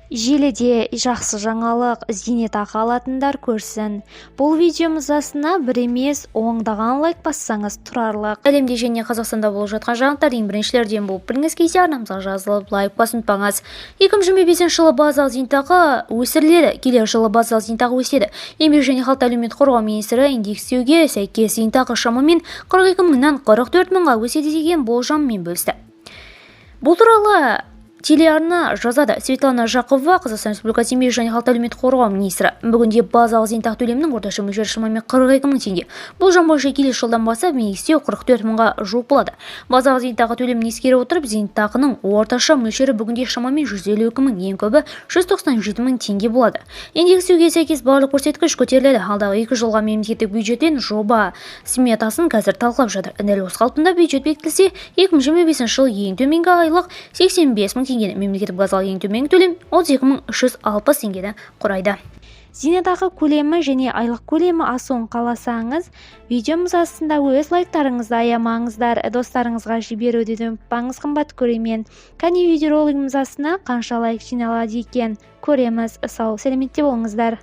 Желіде жақсы жаңалық зейнетақы алатындар көрсін. Бұл видеомыз астына бір емес ондаған лайк бассаңыз тұрарлық. Әлемде және Қазақстанда болып жатқан жаңалықтардың біріншілерден болып біліңіз келсе арнамызға жазылып лайк басып ұмытпаңыз. 2025 жылы базалық зейнетақы өсіріледі. Келер жылы базалық зейнетақы өседі. Еңбек және халықты әлеуметтік қорғау министрі индекстеуге сәйкес зейнетақы шамамен 42 мыңнан 44 мыңға өседі деген болжаммен бөлісті. Бұл туралы телеарна жазады. Светлана Жақыпова, Қазақстан Республикасы еңбек және халықты әлеуметтік қорғау министрі. Бүгінде базалық зейнетақы төлемінің орташа мөлшері шамамен 42 мың теңге. Болжам бойынша келесі жылдан бастап индекстеу 44 мыңға жуық болады. Базалық зейнетақы төлемін ескере отырып, зейнетақының орташа мөлшері бүгінде шамамен 152 мың, ең көбі 197 мың теңге болады. Индекстеуге сәйкес барлық көрсеткіш көтеріледі. Алдағы 2 жылға мемлекеттік бюджеттен жоба сметасын қазір талқылап жатыр. Дәл осы қалпында бюджет бекітілсе, 2025 жылы ең төменгі айлық 85 мың теңгені, мемлекеттік базалық ең төменгі төлем 32.360 теңгені құрайды. Зейнетақы көлемі және айлық көлемі асуын қаласаңыз, видеомыз астында өз лайктарыңызды аямаңыздар, достарыңызға жіберуді ұмытпаңыз, қымбат көрермен. Кәне видеоролигіміз астына қанша лайк жиналады екен көреміз. Сау, сәлеметте болыңыздар.